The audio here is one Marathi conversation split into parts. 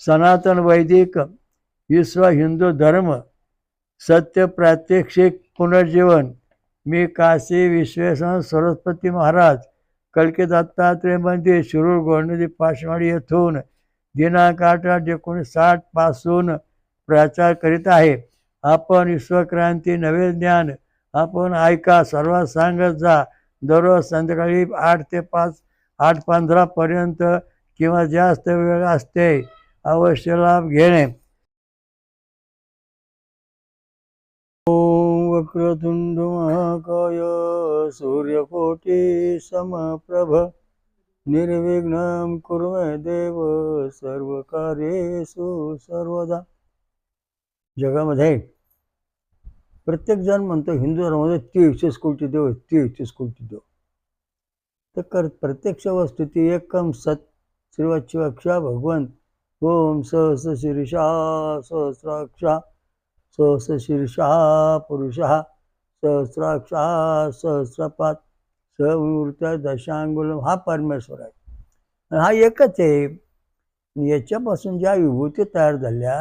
सनातन वैदिक विश्व हिंदू धर्म सत्य प्रात्यक्षिक पुनर्जीवन। मी काशी विश्वेश्वर सरस्वती महाराज कलकी दत्तात्रय मंदिर शिरूर गोंडदी पाचवाडी येथून दिनांक 8/8/1960 पासून प्रचार करीत आहे। आपण विश्वक्रांती नवे ज्ञान आपण ऐका, सर्वात सांगत जा। दररोज संध्याकाळी 8 ते 8:15 पर्यंत किंवा जास्त वेळ असते। अवश्य लाभ घेणे। ओम वक्रतुंड महाकाय सूर्यकोटी समप्रभ निर्विघ्नं कुरु मे देव सर्वकार्येषु सर्वदा। जगामध्ये प्रत्येक जण म्हणतो हिंदू धर्मामध्ये 33 कोटी देव, 33 कोटी देव। तर प्रत्यक्ष वस्तू ती एकम सत श्रीवच्छिवक्षा भगवंत। ओम सहस्र शीर्षा सहस्राक्षा सहस्रशीर्षा पुरुषः सहस्राक्षा सहस्रपाद सहमूर्त्या दशांगुलम हा परमेश्वर आहे आणि हा एकच आहे। याच्यापासून ज्या विभूती तयार झाल्या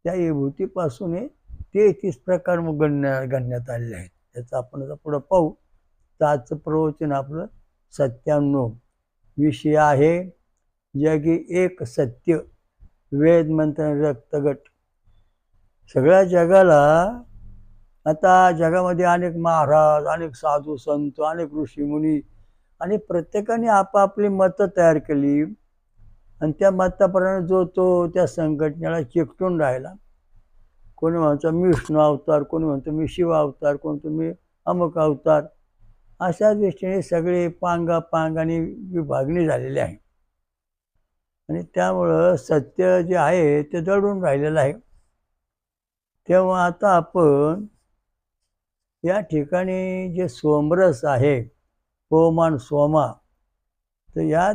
त्या विभूतीपासून 33 प्रकार गणण्यात आलेले आहेत। त्याचं आपण आता पुढं पाहू। तर आजचं प्रवचन आपलं 97 विषय आहे जगी एक सत्य वेद मंत्र रक्तगट। सगळ्या जगाला आता जगामध्ये अनेक महाराज, अनेक साधू संत, अनेक ऋषीमुनी आणि प्रत्येकाने आपापली मतं तयार केली आणि त्या मताप्रमाणे जो तो त्या संघटनेला चिकटून राहिला। कोणी म्हणतो मी विष्णू अवतार, कोणी म्हणतो मी शिव अवतार, कोणी म्हणतो मी अमुक अवतार। अशा दृष्टीने सगळे पांगापांगाने विभागणी झालेली आहे आणि त्यामुळं सत्य जे आहे ते दडून राहिलेलं आहे। तेव्हा आता आपण या ठिकाणी जे सोमरस आहे ओमान सोमा, तर या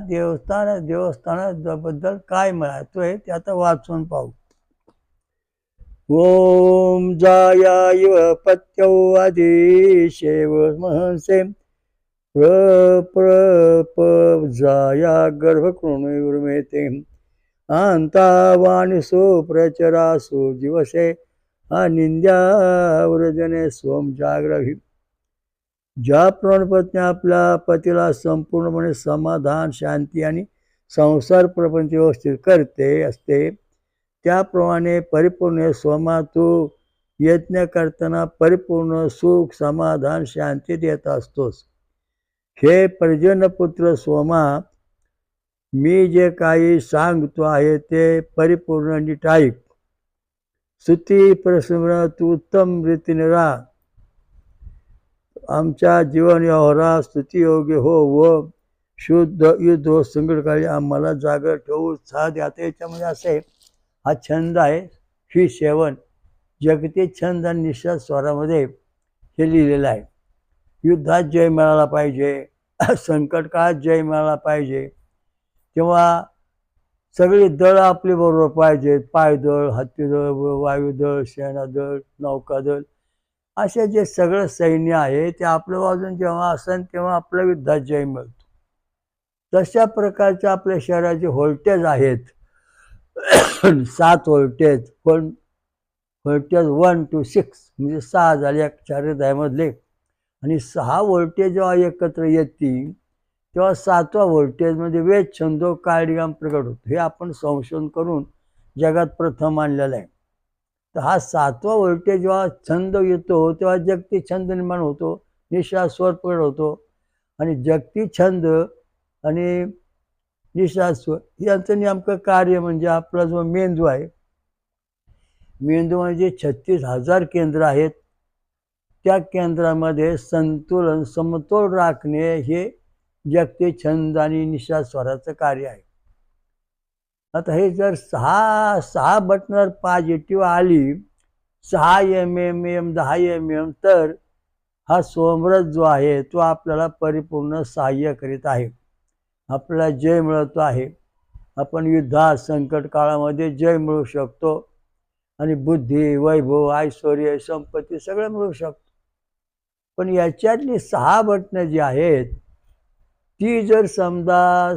देवस्थानाबद्दल काय महत्व आहे ते आता वाचून पाहू। ओम जाया इव पत्यौ आदिशेव महंसे प्र जाया गर्भकृणुर्मेते अंतावाणिसो प्रचरासो जीवसे अनिंद्या व्रजने सोम जाग्रही। ज्या पत्नी आपल्या पतीला संपूर्णपणे समाधान, शांती आणि संसार प्रपंच व्यवस्थित करते असते, त्याप्रमाणे परिपूर्ण सोमा तू यज्ञ करताना परिपूर्ण सुख, समाधान, शांती देत असतोस। हे पर्जन्यपुत्र सोमा, मी जे काही सांगतो आहे ते परिपूर्ण नीट ऐक। स्तुती प्रसन्न तू उत्तम रीतीने राहा। आमच्या जीवन व्यवहारात स्तुती योग्य हो व शुद्ध युद्ध संकटकाळी आम्हाला जागर ठेवू उत्साह द्याते। याच्यामध्ये असे हा छंद आहे ही सेवन जगती छंद आणि निश्वास स्वरामध्ये हे लिहिलेलं आहे। युद्धात जय मिळाला पाहिजे, संकट काळात जय मिळाला पाहिजे, तेव्हा सगळी दळ आपली बरोबर पाहिजेत। पायदळ, हत्तीदळ, वायुदळ, सेनादळ, नौकादळ असे जे सगळं सैन्य आहे ते आपल्या बाजून जेव्हा असेल तेव्हा आपल्या युद्धात जय मिळतो। तशा प्रकारचे आपल्या शरीराचे व्होल्टेज आहेत 7 व्होल्टेज। पण व्होल्टेज 1 to 6 म्हणजे 6 झाले शरीरामधले आणि 6 व्होल्टेज जेव्हा एकत्र येतील तेव्हा 7व्या व्होल्टेजमध्ये वेद छंदो काळीगाम प्रकट होतो। हे आपण संशोधन करून जगात प्रथम आणलेलं आहे। तर हा 7वा व्होल्टेज जेव्हा छंद येतो तेव्हा जगती छंद निर्माण होतो, निश्वास स्वर प्रकट होतो आणि जगती छंद आणि निश्वास स्वर यांचं नेमकं कार्य म्हणजे आपला जो मेंदू आहे, मेंदू म्हणजे 36,000 केंद्र आहेत। त्या केंद्रामध्ये संतुलन समतोल राखणे हे जगती छंद आणि निश्वास स्वराचं कार्य आहे। आता हे जर 6 बटनर पॉझिटिव्ह आली 6 mm 10 mm तर हा सोमरस जो आहे तो आपल्याला परिपूर्ण सहाय्य करीत आहे, आपल्याला जय मिळतो आहे। आपण युद्धात संकट काळामध्ये जय मिळू शकतो आणि बुद्धी, वैभव, ऐश्वर्य, संपत्ती सगळं मिळू शकतो। पण याच्यातली 6 बटणं जी आहेत ती जर समजा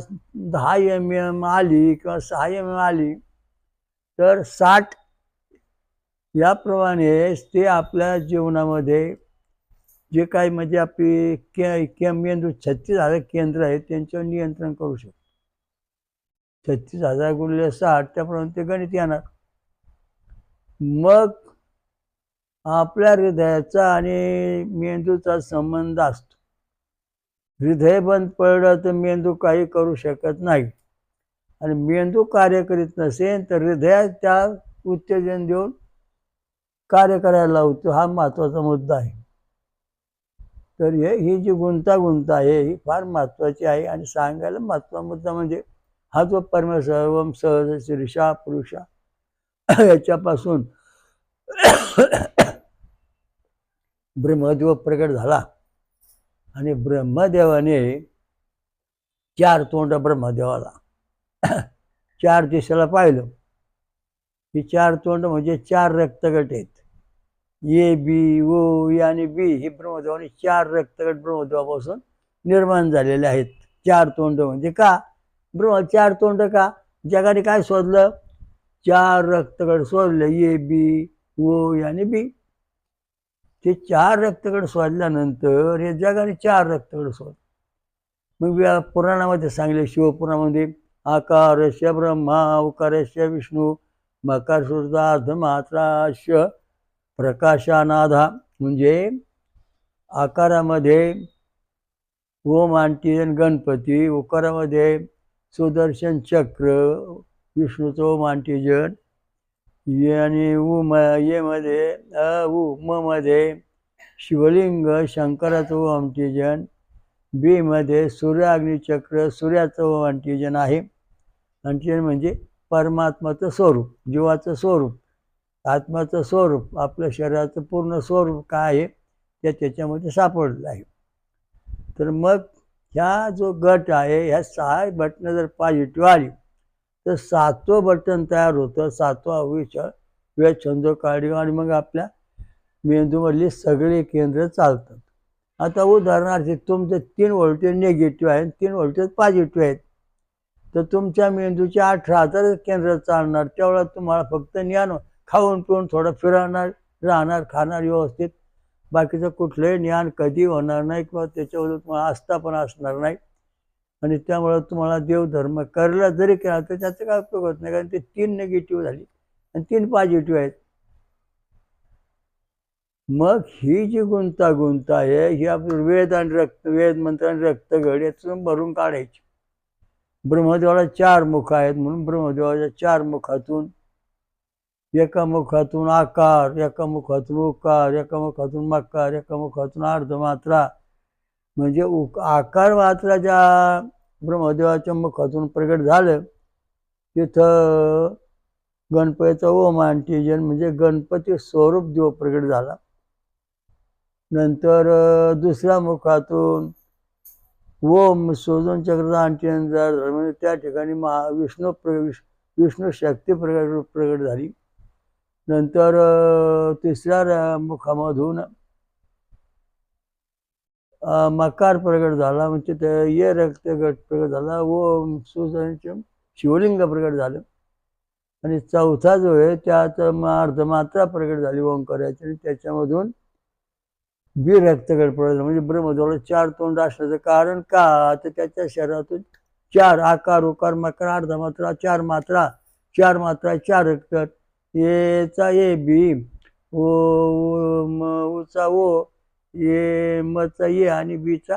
10 mm आली किंवा 6 mm आली तर 60 याप्रमाणे ते आपल्या जीवनामध्ये जे काही म्हणजे आपली मेंदू 36,000 केंद्र आहेत त्यांच्यावर नियंत्रण करू शकतो. 36,000 गुणिले 60 त्याप्रमाणे ते गणित येणार. मग आपल्या हृदयाचा आणि मेंदूचा संबंध असतो. हृदय बंद पडलं तर मेंदू काही करू शकत नाही, आणि मेंदू कार्य करीत नसेल तर हृदयात त्या उत्तेजन देऊन कार्य करायला लावतो. हा महत्वाचा मुद्दा आहे. तर ही जी गुंतागुंत आहे ही फार महत्वाची आहे. आणि सांगायला महत्वाचा मुद्दा म्हणजे हा जो परमसर्वम सहज शीर्षा पुरुषा याच्यापासून ब्रह्मदेव प्रकट झाला, आणि ब्रह्मदेवाने 4 तोंड ब्रह्मदेवाला 4 दिशेला पाहिलं. ही 4 तोंड म्हणजे 4 रक्तगट आहेत. ए बी ओ ए आणि बी ही ब्रह्मदेवाने 4 रक्तगट ब्रह्मदेवापासून निर्माण झालेले आहेत. 4 तोंड म्हणजे का 4 तोंड का? जगाने काय शोधलं? 4 रक्तगट शोधले, ए बी ओ ए आणि बी. ते 4 रक्तगट शोधल्यानंतर हे जगाने 4 रक्तगट शोधले. मग पुराणामध्ये सांगले, शिवपुराणामध्ये आकारस्य ब्रह्मा उकारस्य विष्णू मकार सुरदार्ध मात्रास्य प्रकाशानाधा. म्हणजे आकारामध्ये ओम अंटीजन गणपती, उकारामध्ये सुदर्शन चक्र विष्णूचं ओम अंटीजन, आणि ये मध्ये म मध्ये शिवलिंग शंकराचं ओम अंटीजन, बी मध्ये सूर्याग्निचक्र सूर्याचं ओम अंटीजन आहे. अंटीजन म्हणजे परमात्माचं स्वरूप, जीवाचं स्वरूप, आत्माचं स्वरूप, आपल्या शरीराचं पूर्ण स्वरूप काय आहे ते त्याच्यामध्ये सापडलं आहे. तर मग ह्या जो गट आहे ह्या 6 बटणं जर पॉझिटिव्ह आली तर 7वं बटन तयार होतं, 7वा वेळ छंद काढीव, आणि मग आपल्या मेंदूमधली सगळी केंद्र चालतात. आता उदाहरणार्थ तुमचे 3 व्होल्टेज निगेटिव्ह आहेत, 3 व्होल्टेज पॉझिटिव्ह आहेत, तर तुमच्या मेंदूचे 18 केंद्र चालणार. त्यावेळेला तुम्हाला फक्त ज्ञान, खाऊन पिऊन थोडं फिरणार, राहणार, खाणार व्यवस्थित, बाकीचं कुठलंही ज्ञान कधी होणार नाही किंवा त्याच्यावर तुम्हाला आस्था पण असणार नाही. आणि त्यामुळं तुम्हाला देवधर्म करला जरी केला तर त्याचा काय उपयोग होत नाही, कारण ते 3 निगेटिव्ह झाली आणि 3 पॉझिटिव्ह आहेत. मग ही जी गुंतागुंत आहे ही आपलं वेद आणि वेद मंत्र आणि रक्तगड यातून भरून काढायची. ब्रह्मदेवाला 4 मुख आहेत म्हणून ब्रह्मदेवाच्या 4 मुखातून, एका मुखातून आकार, एका मुखातून उकार, एका मुखातून मकार, एका मुखातून अर्धमात्रा. म्हणजे आकार मात्रा ज्या ब्रह्मदेवाच्या मुखातून प्रगट झालं तिथं गणपतीचं ओम अंटीजन म्हणजे गणपती स्वरूप देव प्रगट झाला. नंतर दुसऱ्या मुखातून ओम शोधून चक्राचा अंटीजन झालं, म्हणजे त्या ठिकाणी विष्णू शक्ती प्रगट झाली. नंतर तिसऱ्या मुखामधून मकार प्रगट झाला, म्हणजे ते ये रक्तगट प्रगट झाला, ओम शिवलिंग प्रगट झालं. आणि चौथा जो आहे त्यात अर्धमात्रा प्रगट झाली ओंकाराची, आणि त्याच्यामधून बी रक्तगट प्रगट झाला. म्हणजे ब्रह्मदेवाला 4 तोंड असण्याचं कारण का, तर त्याच्या शरीरातून 4 आकार उकार मकार अर्धमात्रा, 4 मात्रा, 4 मात्रा 4 रक्तगट, एचा ए बी, ओचा ओ, ए मचा ए आणि बीचा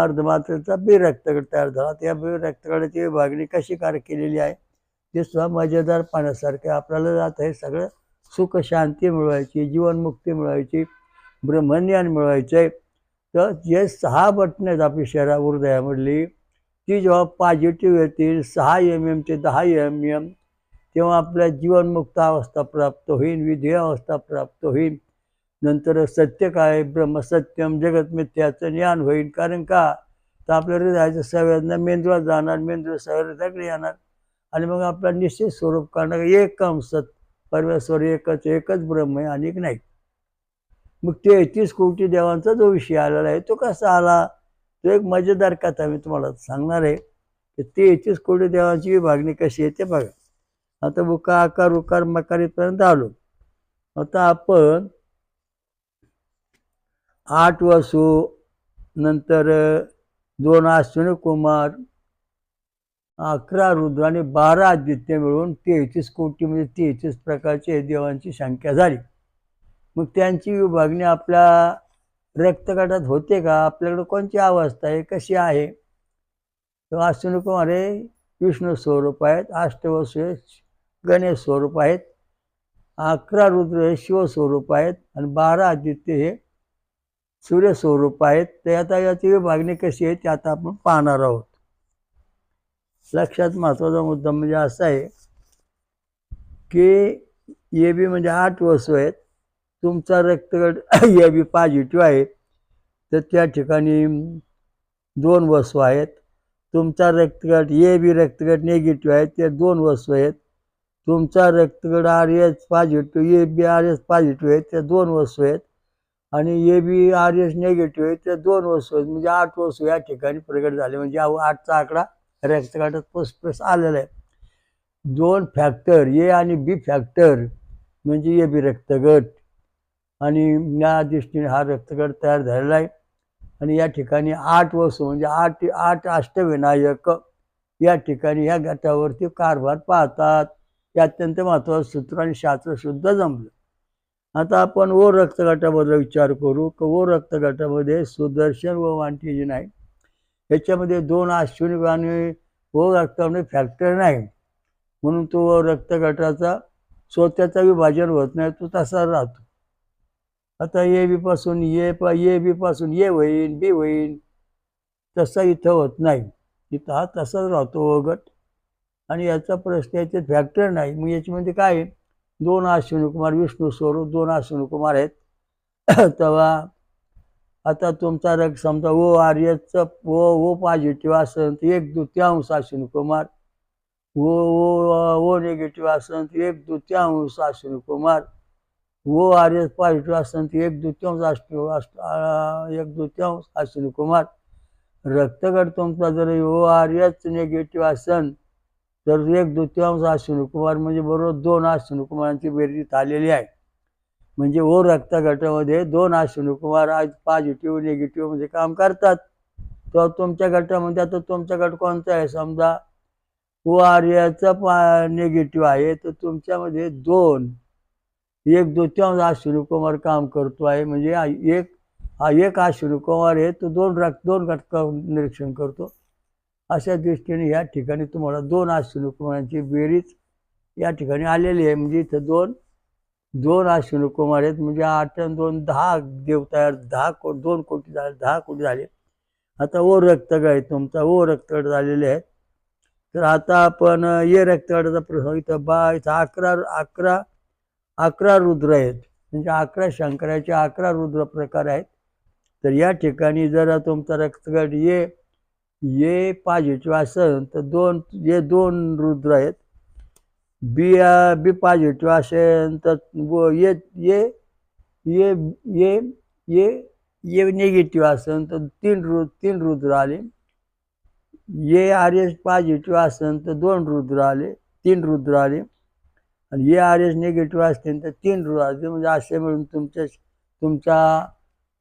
अर्धमात्रेचा बी रक्तगट तयार झाला. त्या बी रक्तगटाची विभागणी कशी कार्य केलेली आहे ते सुद्धा मजेदार पाहण्यासारखे. आपल्याला जात हे सगळं सुख शांती मिळवायची, जीवनमुक्ती मिळवायची, ब्रह्मज्ञान मिळवायचे. तर जे 6 बटणं आहेत आपली हृदयामधली ती जेव्हा पॉझिटिव्ह येतील 6 MM ते 10 MM, तेव्हा आपल्या जीवनमुक्त अवस्था प्राप्त होईल, विधेय अवस्था प्राप्त होईल. नंतर सत्य काय, ब्रह्मसत्यम जगत मिथ्याचं ज्ञान होईल. कारण का, तर आपल्या हृदयाच्या संवेदना मेंदूला जाणार, मेंदूला हृदयाकडे येणार, आणि मग आपला निश्चित स्वरूप करणार एकम सत, परमेश्वर एकच ब्रह्म आहे, अनेक नाही. मग 33 कोटी देवांचा जो विषय आलेला आहे तो कसा आला, तो एक मजेदार कथा मी तुम्हाला सांगणार आहे. 33 कोटी देवांची विभागणी कशी आहे ते बघा. आता उकार आकार उकार मकार इथपर्यंत आलो. आता आपण 8 वसू, नंतर 2 अश्विनी कुमार, 11 रुद्र आणि 12 आदित्य मिळून 33 कोटी म्हणजे 33 प्रकारचे देवांची संख्या झाली. मग त्यांची विभागणी आपल्या रक्तगटात होते का? आपल्याकडे कोणती अवस्था आहे, कशी आहे? तर अश्विनी कुमार हे विष्णू स्वरूप आहेत, अष्टवसू हे गणेश स्वरूप आहेत, 11 रुद्र हे शिवस्वरूप आहेत आणि 12 आदित्य हे सूर्य स्वरूप आहेत. ते आता याची विभागणी कशी आहे ते आता आपण पाहणार आहोत. लक्षात महत्त्वाचा मुद्दा म्हणजे असा आहे की ए बी म्हणजे 8 वसू आहेत. तुमचा रक्तगट ए बी पॉझिटिव्ह आहे तर त्या ठिकाणी 2 वसू आहेत. तुमचा रक्तगट ए बी रक्तगट निगेटिव्ह आहे ते 2 वसू आहेत. तुमचा रक्तगट R H positive A B R H positive आहे ते 2 वसू आहेत आणि A B R H negative आहे ते 2 वसू आहेत. म्हणजे 8 वसू या ठिकाणी प्रगट झाले. म्हणजे 8चा आकडा रक्तगटात पुसपुस आलेला आहे. 2 फॅक्टर ए आणि बी फॅक्टर म्हणजे ए बी रक्तगट आणि या दृष्टीने हा रक्तगट तयार झालेला आहे. आणि या ठिकाणी 8 वसू म्हणजे 8 अष्टविनायक या ठिकाणी या गटावरती कारभार पाहतात. हे अत्यंत महत्त्वाचं सूत्र आणि शास्त्र सुद्धा जमलं. आता आपण ओ रक्तगटाबद्दल विचार करू की ओ रक्तगटामध्ये सुदर्शन व वांटिजन आहे. याच्यामध्ये 2 अश्विनी आणि ओ रक्तामध्ये फॅक्टर नाही म्हणून तो रक्तगटाचा स्वतःचा विभाजन होत नाही, तो तसा राहतो. आता ए बी पासून ए बी पासून ए होईल बी होईल तसा इथं होत नाही. इथं हा तसाच राहतो ओ गट आणि याचा प्रश्न याचे फॅक्टर नाही. मग याच्यामध्ये काय आहे? 2 अश्विनी कुमार विष्णू स्वरूप 2 अश्विनी कुमार आहेत. तेव्हा आता तुमचा रक्त समजा ओ आर एचचं ओ पॉझिटिव्ह असेल तर 1/2 अश्विनी कुमार, ओ निगेटिव्ह असेल तर 1/2 Ashwini Kumar, O R H positive असेल तर 1/2 अश्विनी कुमार. रक्तगट तुमचा जर ओ आर एच निगेटिव्ह असेल तर 1/2 अश्विनी कुमार म्हणजे बरोबर 2 अश्विनी कुमारांची बेरीज आलेली आहे. म्हणजे ओ रक्तगटामध्ये 2 अश्विनी कुमार आज पॉझिटिव्ह निगेटिव्ह म्हणजे काम करतात. तर तुमच्या गटामध्ये आता तुमचा गट कोणता आहे? समजा ओ आर एचा निगेटिव्ह आहे तर तुमच्यामध्ये 1/2 अश्विनी कुमार काम करतो आहे. म्हणजे एक अश्विनी कुमार आहे तो 2 घटक निरीक्षण करतो. अशा दृष्टीने या ठिकाणी तुम्हाला 2 अश्विनी कुमारांची बेरीज या ठिकाणी आलेली आहे. म्हणजे इथं 2 अश्विनी कुमार आहेत म्हणजे 8 आणि 2 10 देव तयार 2 कोटी झाले 10 कोटी झाले. आता ओ रक्तगट आहे तुमचा ओ रक्तगट झालेले आहेत. तर आता आपण ए रक्तगटाचा प्रश्न इथं 11 रुद्र आहेत म्हणजे 11 शंकराचे 11 रुद्र प्रकार आहेत. तर या ठिकाणी जर तुमचा रक्तगट ए पॉझिटिव्ह असेल तर 2 रुद्र आहेत. बी पॉझिटिव्ह असेल तर ए निगेटिव्ह असेल तर 3 रुद्र आले. ए आर एस पॉझिटिव्ह असेल तर 2 रुद्र आले 3 रुद्र आले आणि ए आर एस निगेटिव्ह असतील तर 3 रुद्र आले. म्हणजे असे मिळून तुमचा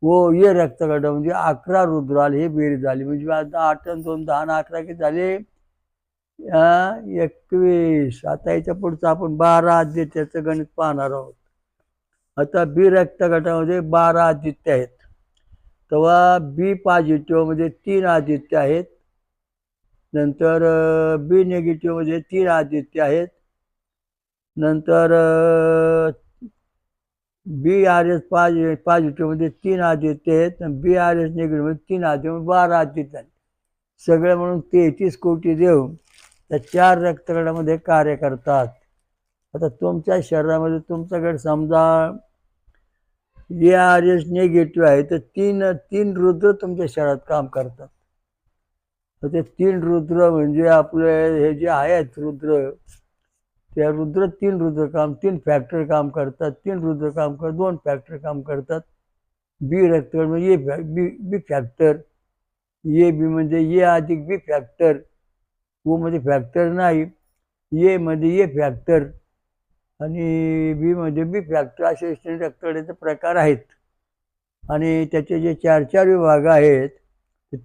ए रक्तगट म्हणजे 11 रुद्र आले. हे बेरीज झाली म्हणजे आता 8 आणि 2 10 आणि 11 किती झाले? 21. आता याच्या पुढचं आपण 12 आदित्याचं गणित पाहणार आहोत. आता बी रक्तगटामध्ये 12 आदित्य आहेत. तेव्हा बी पॉझिटिव्ह मध्ये 3 आदित्य आहेत. नंतर बी निगेटिव्ह मध्ये 3 आदित्य आहेत. नंतर बी आर एस पॉझिटिव्ह मध्ये 3 आदित्य आहेत. बी आर एस निगेटिव्ह मध्ये 3 आदित्य 12 आदित्य आहेत. सगळे म्हणून 33 कोटी देव त्या 4 रक्तगटामध्ये कार्य करतात. आता तुमच्या शरीरामध्ये तुमचा गट समजा ए आर एस निगेटिव्ह आहे तर 3 रुद्र तुमच्या शरीरात काम करतात. तर ते 3 रुद्र म्हणजे आपले हे जे आहेत रुद्र त्या 3 फॅक्टर काम करतात. 3 रुद्र काम करतात 2 फॅक्टर काम करतात. बी रक्तगट म्हणजे बी फॅक्टर ए बी म्हणजे ए अधिक बी फॅक्टर. ओ मध्ये फॅक्टर नाही ए मध्ये ए फॅक्टर आणि बी मध्ये बी फॅक्टर असे रक्तगटाचे प्रकार आहेत. आणि त्याचे जे 4 विभाग आहेत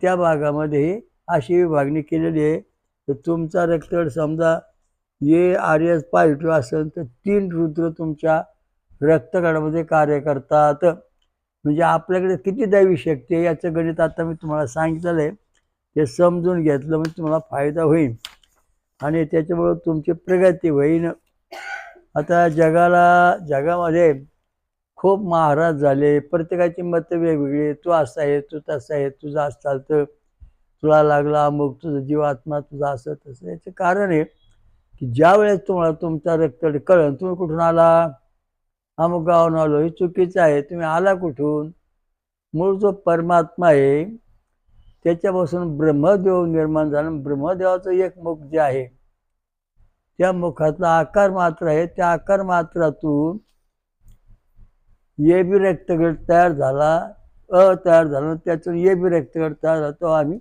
त्या भागामध्ये अशी विभागणी केलेली आहे. तर तुमचा रक्तगट समजा ARS पॉझिटिव्ह असेल तर 3 रुद्र तुमच्या रक्तगटामध्ये कार्य करतात. म्हणजे आपल्याकडे किती दैवी शक्ती आहे याचं गणित आता मी तुम्हाला सांगितलेलं आहे. ते समजून घेतलं म्हणजे तुम्हाला फायदा होईल आणि त्याच्यामुळे तुमची प्रगती होईल. आता जगामध्ये खूप महाराज झाले, प्रत्येकाची मतं वेगवेगळी. तू असा आहे, तू तसा आहे, तुझं असं चालतं, तुला लागला अमुक, तुझं जीवात्मा तुझा असं तसं. याचं कारण आहे की ज्या वेळेस तुम्हाला तुमचा रक्तगट कळण तुम्ही कुठून आला, अमुक गावाहून आलो, हे चुकीचं आहे. तुम्ही आला कुठून? मूळ जो परमात्मा आहे त्याच्यापासून ब्रह्मदेव निर्माण झाला. ब्रह्मदेवाचं एक मुख जे आहे त्या मुखातला आकार मात्र आहे. त्या आकार मात्रातून ए बी रक्तगट तयार झाला, तयार झाला, त्यातून ए बी रक्तगट तयार झाला. तो आम्ही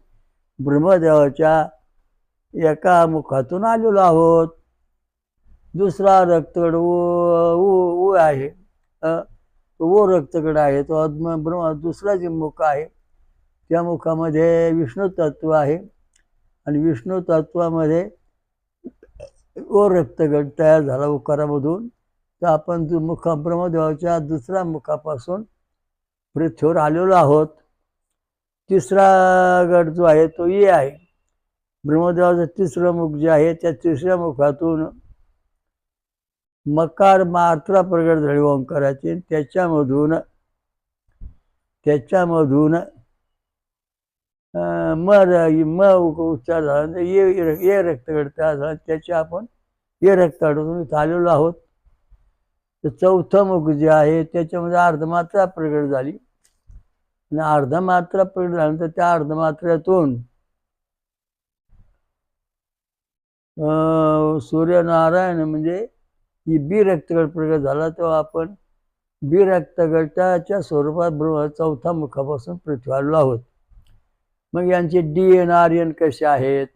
ब्रह्मदेवाच्या एका मुखातून आलेलो आहोत. दुसरा रक्तगट ओ आहे, ओ रक्तगट आहे. तो दुसरा जे मुख आहे त्या मुखामध्ये विष्णू तत्व आहे आणि विष्णू तत्वामध्ये ओ रक्तगट तयार झाला उकारामधून. तर आपण ब्रह्मदेवाच्या दुसऱ्या मुखापासून पृथ्वीवर आलेलो आहोत. तिसरा गट जो आहे तो ए आहे. ब्रह्मदेवाचं तिसरं मुख जे आहे त्या तिसऱ्या मुखातून मकार मात्रा प्रगट झाली ओंकाराची. त्याच्यामधून म उच्चार झाला, ये रक्तगट तयार झाला. त्याचे आपण ये रक्तगटातून इथं आलेलो आहोत. तर चौथं मुख जे आहे त्याच्यामध्ये अर्धमात्रा प्रगट झाली आणि अर्धमात्रा प्रगट झाल्यानंतर त्या अर्धमात्र्यातून सूर्यनारायण म्हणजे बी रक्तगट प्रगट झाला. तेव्हा आपण बी रक्तगटाच्या स्वरूपात चौथा मुखापासून पृथ्वी आलेलो आहोत. मग यांचे DNA RN कसे आहेत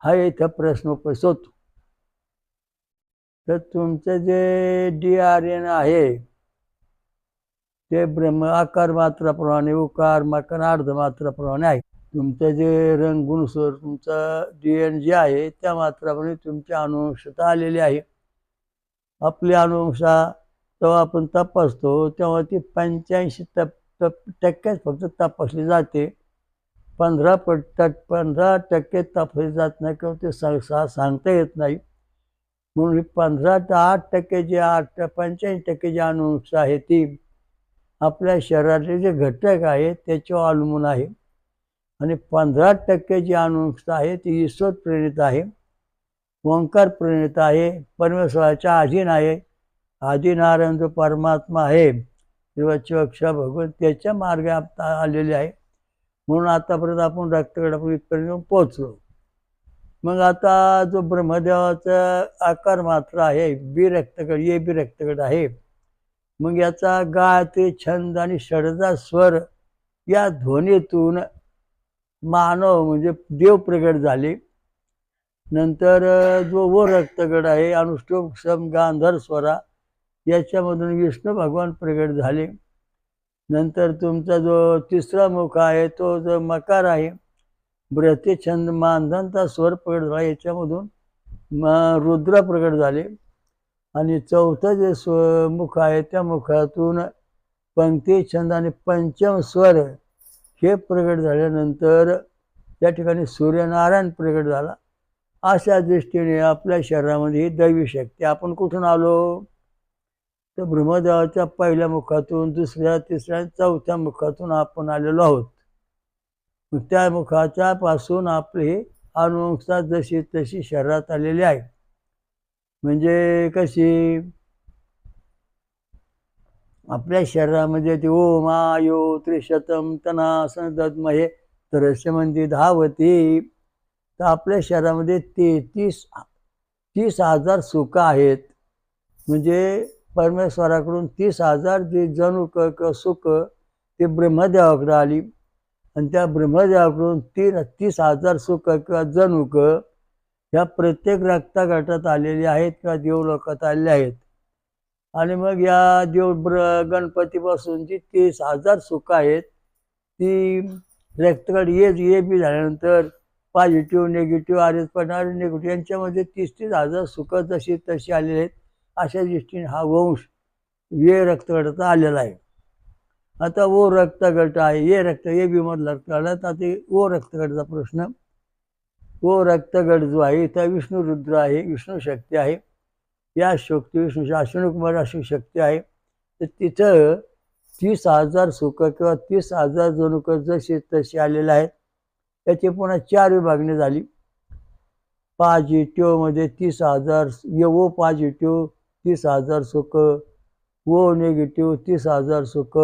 हा इथं प्रश्न उपस्थित होतो. तर तुमचं जे DRN आहे ते ब्रह्म आकार मात्राप्रमाणे उकार मकार अर्धमात्राप्रमाणे आहे. तुमचं जे रंगगुणस्वर तुमचा DNA जे आहे त्या मात्राप्रमाणे तुमची अनुवंशता आलेली आहे. आपली अनुवंशा जेव्हा आपण तपासतो तेव्हा ती 85% फक्त तपासली जाते. 15% तपासली जात नाही किंवा ते सांगता येत नाही. म्हणून 8% जे 85% जी अनुवंशा आहे ती आपल्या शरीरातले जे घटक आहेत त्याच्यावर अवलंबून आहे आणि 15% जी अनुवंशता आहे ती ईश्वर प्रेरित आहे, ओंकार प्रेरित आहे, परमेश्वराच्या अधीन आहे. आदिनारायण जो परमात्मा आहे शिवच्छ भगवान त्याच्या मार्गे आलेले आहे. म्हणून आतापर्यंत आपण रक्तगटापर्यंत इथपर्यंत पोहोचलो. मग आता जो ब्रह्मदेवाचा आकार मात्र आहे बी रक्तगट ए बी रक्तगट आहे. मग याचा गायत्री छंद आणि षडजा स्वर या ध्वनीतून मानव म्हणजे देव प्रगट झाले. नंतर जो वो रक्तगट आहे अनुष्टुप सम गांधर स्वरा याच्यामधून विष्णू भगवान प्रगट झाले. नंतर तुमचा जो तिसरा मुख आहे तो जो मकार आहे ब्रह्ते छंद मानधनचा स्वर प्रगट झाला. याच्यामधून रुद्र प्रगट झाले. आणि चौथं जे मुख आहे त्या मुखातून पंक्ती छंद आणि पंचम स्वर हे प्रगट झाल्यानंतर त्या ठिकाणी सूर्यनारायण प्रगट झाला. अशा दृष्टीने आपल्या शरीरामध्ये ही दैवी शक्ती. आपण कुठून आलो तर ब्रह्मदेवाच्या पहिल्या मुखातून दुसऱ्या तिसऱ्या चौथ्या मुखातून आपण आलेलो आहोत. त्या मुखाच्या पासून आपली अनुवंशता जशी तशी शरीरात आलेली आहे. म्हणजे कशी आपल्या शरीरामध्ये ते ओम आयो त्रिशतम तना सनदमहे तरस्य म्हणजे धावती. तर आपल्या शरीरामध्ये 30,000 सुख आहेत. म्हणजे परमेश्वराकडून 30,000 जे जणूक किंवा सुख ते ब्रह्मदेवाकडे आली आणि त्या ब्रह्मदेवाकडून 30,000 सुख किंवा जणूक ह्या प्रत्येक रक्तगटात आलेले आहेत किंवा देवलोकात आलेले आहेत. आणि मग या गणपतीपासून जी 30,000 सुख आहेत ती रक्तगट ए बी झाल्यानंतर पॉझिटिव्ह निगेटिव्ह आर एस पडणार निगेटिव्ह यांच्यामध्ये 30,000 सुख जशी तशी आलेली आहेत. अशा दृष्टीने हा वंश ए रक्तगटाचा आलेला आहे. आता ओ रक्तगट आहे ए बी मधला रक्तगट. आता ओ रक्तगटाचा प्रश्न. ओ रक्तगट जो आहे इथं विष्णू रुद्र आहे, विष्णू शक्ती आहे. या शक्ती विष्णू अश्विनी कुमार अशी शक्ती आहे. तर तिथं 30,000 सुख किंवा 30,000 जणुक जसे तसे आलेले आहेत. त्याची पुन्हा 4 विभागणी झाली. पॉझिटिव्हमध्ये 30,000 ओ पॉझिटिव्ह 30,000 सुख, ओ निगेटिव्ह 30,000 सुख,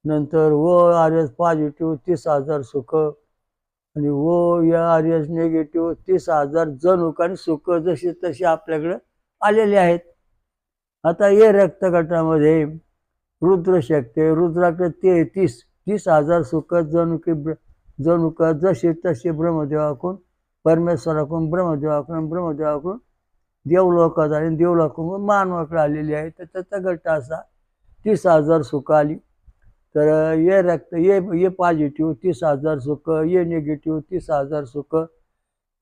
नंतर ओ आर एस पॉझिटिव्ह 30,000 सुख आणि ओ आर एस निगेटिव्ह 30,000 जणुक आणि सुख जशी तशी आपल्याकडे आलेले आहेत. आता हे रक्तगटामध्ये रुद्रशक्ती, रुद्राकडे 30,000 सुख जणुक जसे तसे ब्रह्मदेवाकडून, परमेश्वराकडून, ब्रह्मदेवाकडून देवलोकात आणि देवलोकाकडून मानवाकडे आलेली आहे. तर त्याचा गट असा 30,000 सुख आली. तर ये पॉझिटिव्ह 30,000 सुख, ये निगेटिव्ह 30,000 सुख,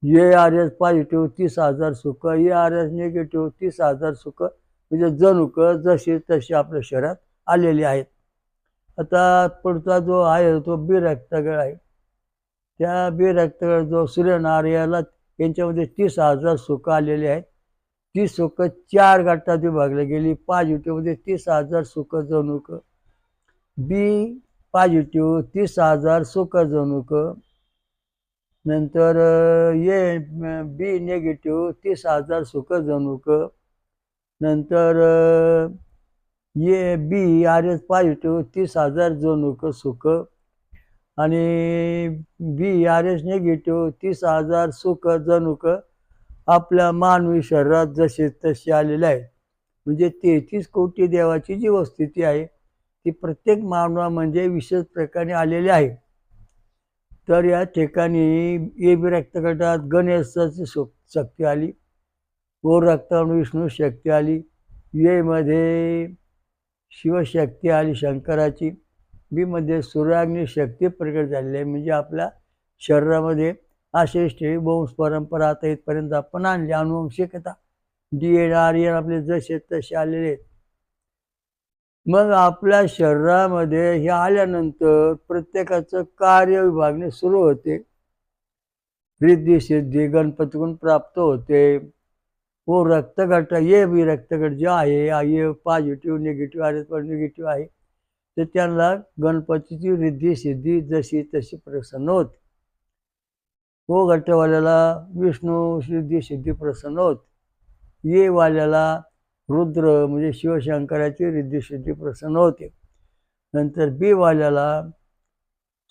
ये आर एस पॉझिटिव्ह 30,000 सुख, ये आर एस निगेटिव्ह 30,000 सुख, म्हणजे जणुक जशी तशी आपल्या शरीरात आलेली आहेत. आता पुढचा जो आहे तो बी रक्तगट आहे. त्या बी रक्तगट जो सूर्यनारायणाला यांच्यामध्ये 30,000 सुख आलेले आहेत. ती सुख 4 गटात विभागली गेली. पॉझिटिव्हमध्ये 30,000 सुख जणुक, बी पॉझिटिव्ह 30,000 सुख जणुक, नंतर ये बी निगेटिव्ह 30,000 सुख जणुक, नंतर ये बी आर एस पॉझिटिव्ह 30,000 जणुक सुख आणि बी आर एस निगेटिव्ह 30,000 सुख जणुक आपल्या मानवी शरीरात जसे तसे आलेले आहेत. म्हणजे 33 कोटी देवाची जी वस्थिती आहे ती प्रत्येक मानवा म्हणजे विशेष प्रकारे आलेली आहे. तर या ठिकाणी ए बी रक्तगटात गणेशाची शक्ती आली, ओ रक्ताणू विष्णू शक्ती आली, ए मध्ये शिवशक्ती आली शंकराची, बी मध्ये सूर्याग्नी शक्ती प्रकट झालेली आहे. म्हणजे आपल्या शरीरामध्ये अशी वंश परंपरा आता इथपर्यंत आपण आणली. अनुवंशिकता DNA आपले जसे तसे आलेले आहेत. मग आपल्या शरीरामध्ये हे आल्यानंतर प्रत्येकाचं कार्य विभागणी सुरू होते. रिद्धी सिद्धी गणपतीकडून प्राप्त होते. वो रक्तगट ये बी रक्तगट जे आहे ये positive negative R S negative आहे तर त्यांना गणपतीची रिद्धी सिद्धी जशी तशी प्रसन्न होते. वो गटवाल्याला विष्णू रिद्धी सिद्धी प्रसन्न होते. ये वाल्याला रुद्र म्हणजे शिवशंकराची रिद्धी सिद्धी प्रसन्न होते. नंतर बी वाल्याला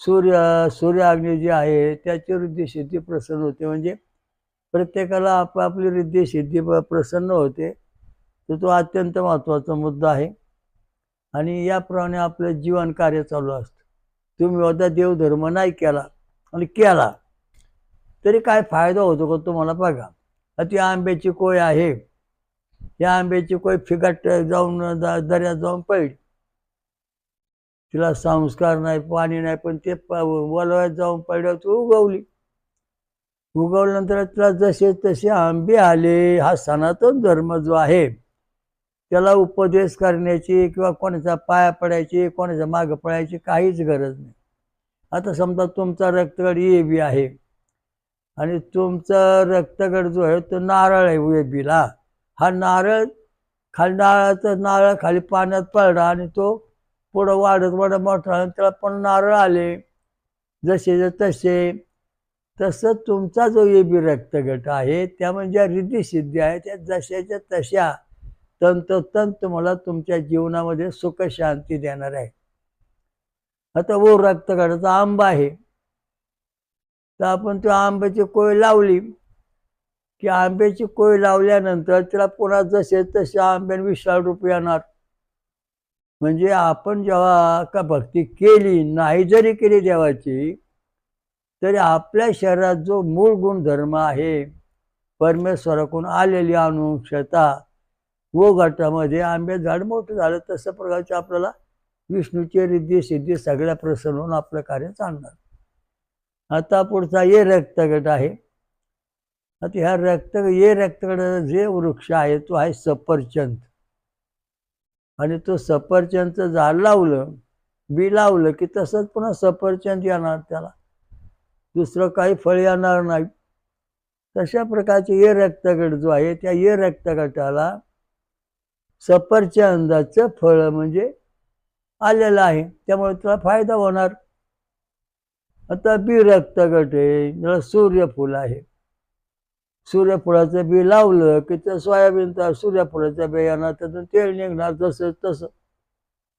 सूर्याग्नी जी आहे त्याची रिद्धी सिद्धी प्रसन्न होते. म्हणजे प्रत्येकाला आपापली रिद्धी सिद्धी प्रसन्न होते. तर तो अत्यंत महत्त्वाचा मुद्दा आहे. आणि याप्रमाणे आपलं जीवन कार्य चालू असतं. तुम्ही आता देवधर्म नाही केला आणि केला तरी काय फायदा होतो का तुम्हाला बघा. ती आंब्याची कोय आहे, या आंब्याची कोय फिकट जाऊन दर्यात जाऊन पडली, तिला संस्कार नाही पाणी नाही, पण ते वलवात जाऊन पडल्यावर ती उगवली. उगवल्यानंतर तिला जसे तसे आंबे आले. हा सनातन धर्म जो आहे त्याला उपदेश करण्याची किंवा कोणाच्या पाया पडायची कोणाच्या मागं पडायची काहीच गरज नाही. आता समजा तुमचा रक्तगट ए बी आहे आणि तुमचा रक्तगट जो आहे तो नारळ आहे ए बीला. हा नारळ नारळ खाली पाण्यात पडला आणि तो पुढं वाढत मोठा त्याला पण नारळ आले जसे तसे. तसं तुमचा जो ए बी रक्तगट आहे त्या म्हणजे रिद्धी सिद्धी आहे त्या जशाच्या तशा तंतोतंत तुम्हाला तुमच्या जीवनामध्ये सुख शांती देणार आहे. आता वो रक्तगटाचा आंबा आहे तर आपण त्या आंब्याची कोय लावली की आंब्याची कोय लावल्यानंतर त्याला पुन्हा जसे तसे आंब्याने विशाल रूप येणार. म्हणजे आपण जेव्हा का भक्ती केली नाही जरी केली देवाची तरी आपल्या शरीरात जो मूळ गुणधर्म आहे परमेश्वराकडून आलेली अनुक्षता व गटामध्ये आंबे झाड मोठं झालं तसं प्रकारचे आपल्याला विष्णूची रिद्धी सिद्धी सगळ्या प्रसन्न होऊन आपलं कार्य चालणार. आता पुढचा ये रक्तगट आहे. आता ह्या रक्तगटाचा जे वृक्ष आहे तो आहे सफरचंद. आणि तो सफरचंदचं झाड लावलं, बी लावलं की तसंच पुन्हा सफरचंद येणार, त्याला दुसरं काही फळ येणार नाही. तशा प्रकारचे ये रक्तगट जो आहे त्या ये रक्तगटाला सफरचंदाचं फळ म्हणजे आलेलं आहे, त्यामुळे त्याला फायदा होणार. आता बी रक्तगट आहे, त्याला सूर्यफूल आहे. सूर्यफुलाचं बी लावलं की त्या सोयाबीनचा सूर्यफुलाच्या बियाणं त्यातून तेल निघणार, जसं तसं.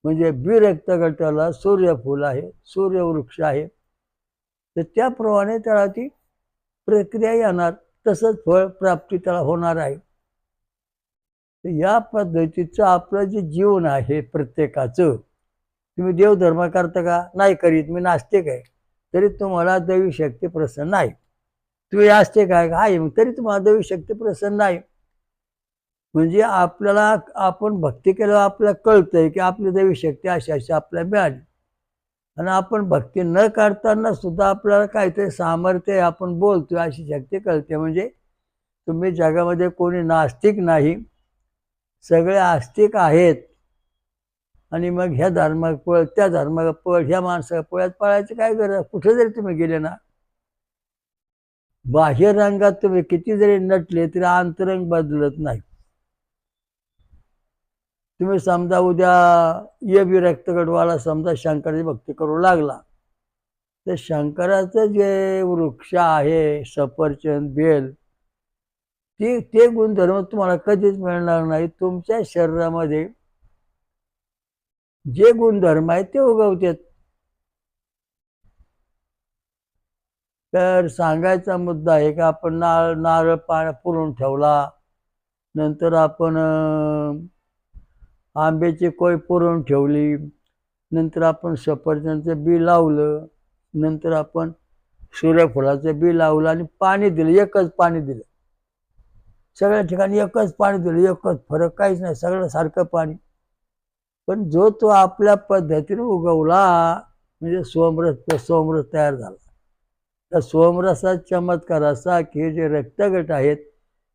म्हणजे बी रक्तगटाला सूर्यफूल आहे, सूर्यवृक्ष आहे, तर त्याप्रमाणे त्याला ती प्रक्रिया येणार, तसंच फळ प्राप्ती त्याला होणार आहे. तर या पद्धतीचं आपलं जे जीवन आहे प्रत्येकाचं. तुम्ही देवधर्म करता का? नाही करीत, मी नास्तिक आहे, तरी तुम्हाला दैवी शक्ती प्रसन्न आहे. तुम्ही असते काय आहे तरी तुम्हाला दैवी शक्ती प्रसन्न नाही. म्हणजे आपल्याला आपण भक्ती केल्यावर आपल्याला कळतंय की आपली दैवी शक्ती अशी अशी आपल्याला मिळाली. आणि आपण भक्ती न करताना सुद्धा आपल्याला काहीतरी सामर्थ्य आपण बोलतोय अशी शक्ती कळते. म्हणजे तुम्ही जगामध्ये कोणी नास्तिक नाही, सगळे आस्तिक आहेत. आणि मग ह्या धर्मात पळ, त्या धर्मात पळ, ह्या माणसाला पळ्यात पळायचं काय गरज? कुठे जरी तुम्ही गेले ना, बाह्य रंगात तुम्ही किती जरी नटले तरी अंतरंग बदलत नाही. तुम्ही समजा उद्या ये बी रक्तगटवाला समजा शंकराची भक्ती करू लागला, तर शंकराचं जे वृक्ष आहे सफरचंद, बेल, ते गुणधर्म तुम्हाला कधीच मिळणार नाही. तुमच्या शरीरामध्ये जे गुणधर्म आहेत ते उगवतात. तर सांगायचा मुद्दा आहे की आपण नारळ पाण्यात पुरून ठेवला, नंतर आपण आंब्याची कोय पुरून ठेवली, नंतर आपण सफरचंदचं बी लावलं, नंतर आपण सूर्यफुलाचं बी लावलं आणि पाणी दिलं, एकच पाणी दिलं. सगळ्या ठिकाणी एकच पाणी दिलं, एकच, फरक काहीच नाही, सगळं सारखं पाणी. पण जो तो आपल्या पद्धतीने उगवला म्हणजे सोमरस तयार झाला. त्या सोमरसात चमत्कार असा की जे रक्तगट आहेत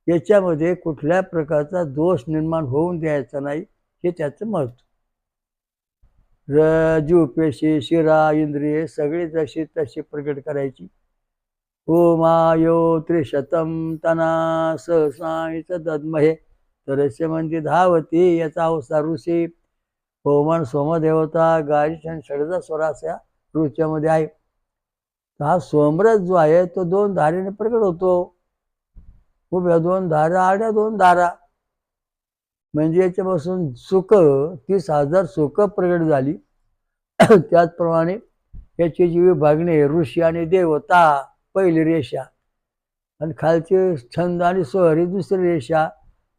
याच्यामध्ये कुठल्या प्रकारचा दोष निर्माण होऊन द्यायचा नाही, हे त्याचं महत्व. रज्जू, पेशी, शिरा, इंद्रिये सगळी जशी तशी प्रकट करायची. ओमायो त्रिशतम तना सहसाच दद्महे तरस्य म्हणजे धावती, याचा अवसार ऋषी. होमान सोमदेवता गायत्री आणि षडजा स्वराच्या ऋच्यामध्ये आहे. हा सोमरस जो आहे तो 2 धारेने प्रकट होतो. उभ्या 2 धारा, आड्या 2 धारा. म्हणजे याच्यापासून सुख 30,000 सुख प्रकट झाली. त्याचप्रमाणे याची जी विभागणी ऋषी आणि देवता पहिली रेषा, आणि खालचे छंद आणि स्वर ही दुसरी रेषा,